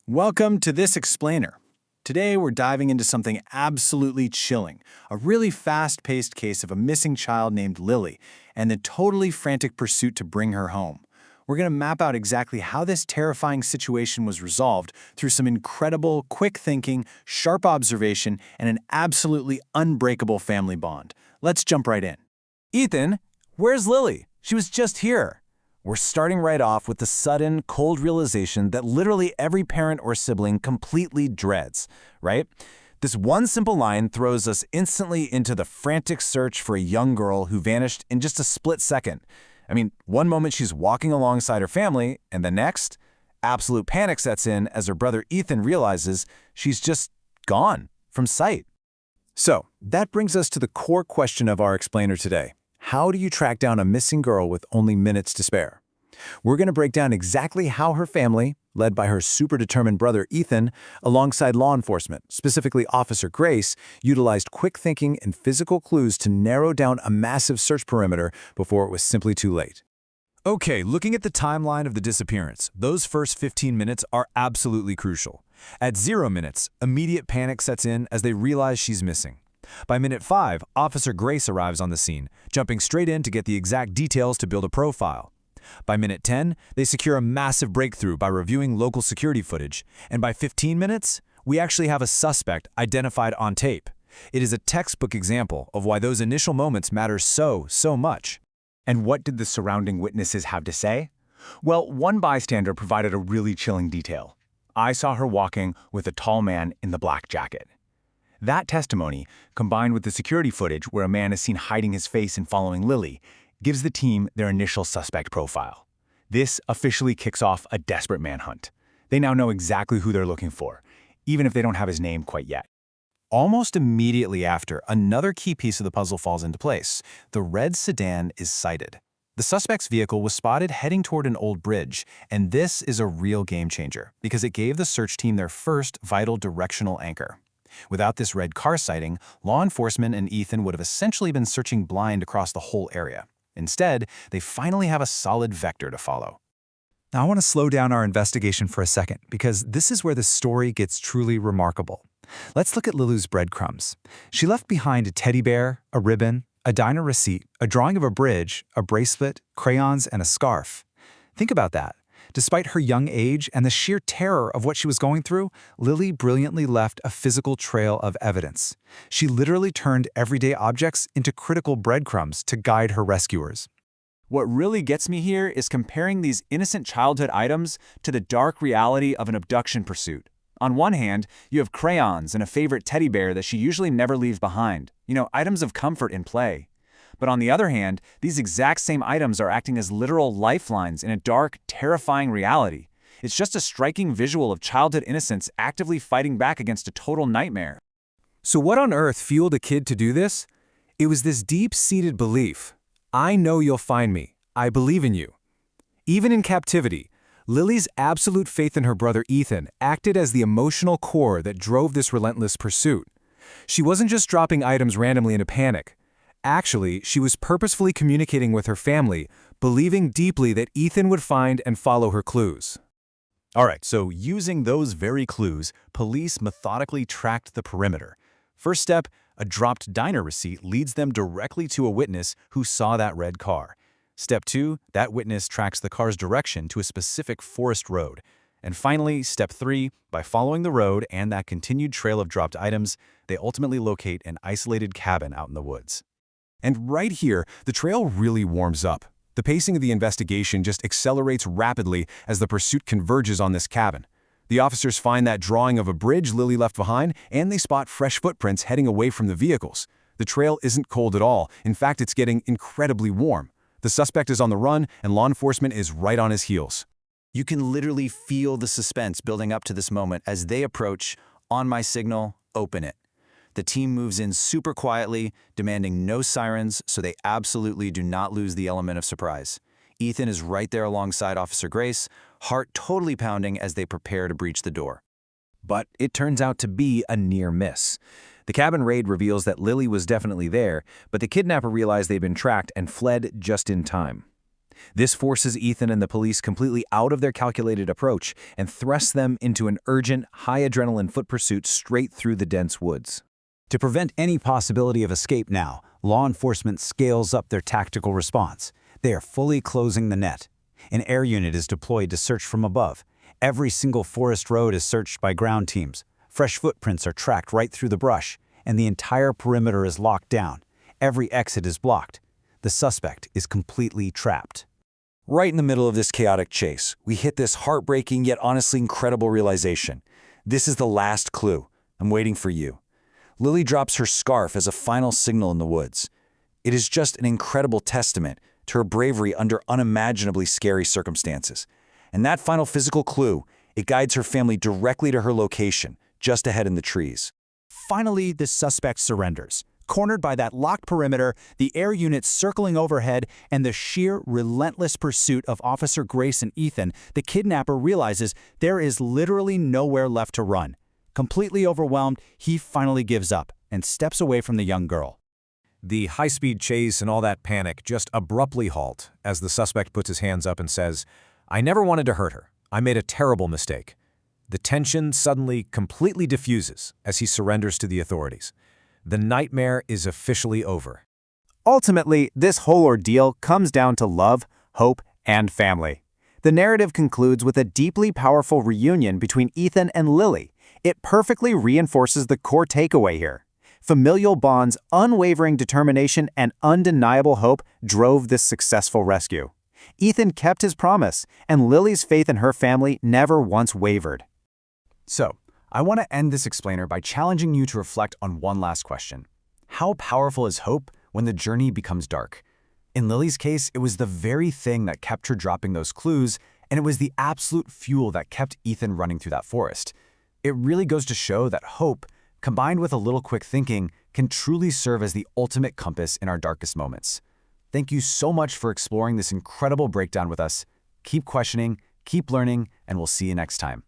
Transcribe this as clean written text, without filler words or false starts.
Welcome to This Explainer. Today we're diving into something absolutely chilling, a really fast-paced case of a missing child named Lily and the totally frantic pursuit to bring her home. We're going to map out exactly how this terrifying situation was resolved through some incredible, quick thinking, sharp observation, and an absolutely unbreakable family bond. Let's jump right in. Ethan, where's Lily? She was just here. We're starting right off with the sudden, cold realization that literally every parent or sibling completely dreads, right? This one simple line throws us instantly into the frantic search for a young girl who vanished in just a split second. I mean, one moment she's walking alongside her family, and the next, absolute panic sets in as her brother Ethan realizes she's just gone from sight. So, that brings us to the core question of our explainer today. How do you track down a missing girl with only minutes to spare? We're going to break down exactly how her family, led by her super determined brother Ethan, alongside law enforcement, specifically Officer Grace, utilized quick thinking and physical clues to narrow down a massive search perimeter before it was simply too late. Okay, looking at the timeline of the disappearance, those first 15 minutes are absolutely crucial. At 0 minutes, immediate panic sets in as they realize she's missing. By minute 5, Officer Grace arrives on the scene, jumping straight in to get the exact details to build a profile. By minute 10, they secure a massive breakthrough by reviewing local security footage, and by 15 minutes, we actually have a suspect identified on tape. It is a textbook example of why those initial moments matter so much. And what did the surrounding witnesses have to say? Well, one bystander provided a really chilling detail. I saw her walking with a tall man in the black jacket. That testimony, combined with the security footage where a man is seen hiding his face and following Lily, gives the team their initial suspect profile. This officially kicks off a desperate manhunt. They now know exactly who they're looking for, even if they don't have his name quite yet. Almost immediately after, another key piece of the puzzle falls into place. The red sedan is sighted. The suspect's vehicle was spotted heading toward an old bridge, and this is a real game changer because it gave the search team their first vital directional anchor. Without this red car sighting, law enforcement and Ethan would have essentially been searching blind across the whole area. Instead, they finally have a solid vector to follow. Now I want to slow down our investigation for a second because this is where the story gets truly remarkable. Let's look at Lily's breadcrumbs. She left behind a teddy bear, a ribbon, a diner receipt, a drawing of a bridge, a bracelet, crayons, and a scarf. Think about that. Despite her young age and the sheer terror of what she was going through, Lily brilliantly left a physical trail of evidence. She literally turned everyday objects into critical breadcrumbs to guide her rescuers. What really gets me here is comparing these innocent childhood items to the dark reality of an abduction pursuit. On one hand, you have crayons and a favorite teddy bear that she usually never leaves behind, items of comfort and play. But on the other hand, these exact same items are acting as literal lifelines in a dark, terrifying reality. It's just a striking visual of childhood innocence actively fighting back against a total nightmare. So what on earth fueled a kid to do this? It was this deep-seated belief. I know you'll find me. I believe in you. Even in captivity, Lily's absolute faith in her brother Ethan acted as the emotional core that drove this relentless pursuit. She wasn't just dropping items randomly in a panic. Actually, she was purposefully communicating with her family, believing deeply that Ethan would find and follow her clues. All right, so using those very clues, police methodically tracked the perimeter. First step, a dropped diner receipt leads them directly to a witness who saw that red car. Step 2, that witness tracks the car's direction to a specific forest road. And finally, step 3, by following the road and that continued trail of dropped items, they ultimately locate an isolated cabin out in the woods. And right here, the trail really warms up. The pacing of the investigation just accelerates rapidly as the pursuit converges on this cabin. The officers find that drawing of a bridge Lily left behind, and they spot fresh footprints heading away from the vehicles. The trail isn't cold at all. In fact, it's getting incredibly warm. The suspect is on the run, and law enforcement is right on his heels. You can literally feel the suspense building up to this moment as they approach. On my signal, open it. The team moves in super quietly, demanding no sirens, so they absolutely do not lose the element of surprise. Ethan is right there alongside Officer Grace, heart totally pounding as they prepare to breach the door. But it turns out to be a near miss. The cabin raid reveals that Lily was definitely there, but the kidnapper realized they'd been tracked and fled just in time. This forces Ethan and the police completely out of their calculated approach and thrusts them into an urgent, high-adrenaline foot pursuit straight through the dense woods. To prevent any possibility of escape now, law enforcement scales up their tactical response. They are fully closing the net. An air unit is deployed to search from above. Every single forest road is searched by ground teams. Fresh footprints are tracked right through the brush, and the entire perimeter is locked down. Every exit is blocked. The suspect is completely trapped. Right in the middle of this chaotic chase, we hit this heartbreaking yet honestly incredible realization. This is the last clue. I'm waiting for you. Lily drops her scarf as a final signal in the woods. It is just an incredible testament to her bravery under unimaginably scary circumstances. And that final physical clue, it guides her family directly to her location, just ahead in the trees. Finally, the suspect surrenders. Cornered by that locked perimeter, the air unit circling overhead, and the sheer, relentless pursuit of Officer Grace and Ethan, the kidnapper realizes there is literally nowhere left to run. Completely overwhelmed, he finally gives up and steps away from the young girl. The high-speed chase and all that panic just abruptly halt as the suspect puts his hands up and says, "I never wanted to hurt her. I made a terrible mistake." The tension suddenly completely diffuses as he surrenders to the authorities. The nightmare is officially over. Ultimately, this whole ordeal comes down to love, hope, and family. The narrative concludes with a deeply powerful reunion between Ethan and Lily. It perfectly reinforces the core takeaway here. Familial bonds, unwavering determination, and undeniable hope drove this successful rescue. Ethan kept his promise, and Lily's faith in her family never once wavered. So, I want to end this explainer by challenging you to reflect on one last question. How powerful is hope when the journey becomes dark? In Lily's case, it was the very thing that kept her dropping those clues, and it was the absolute fuel that kept Ethan running through that forest. It really goes to show that hope, combined with a little quick thinking, can truly serve as the ultimate compass in our darkest moments. Thank you so much for exploring this incredible breakdown with us. Keep questioning, keep learning, and we'll see you next time.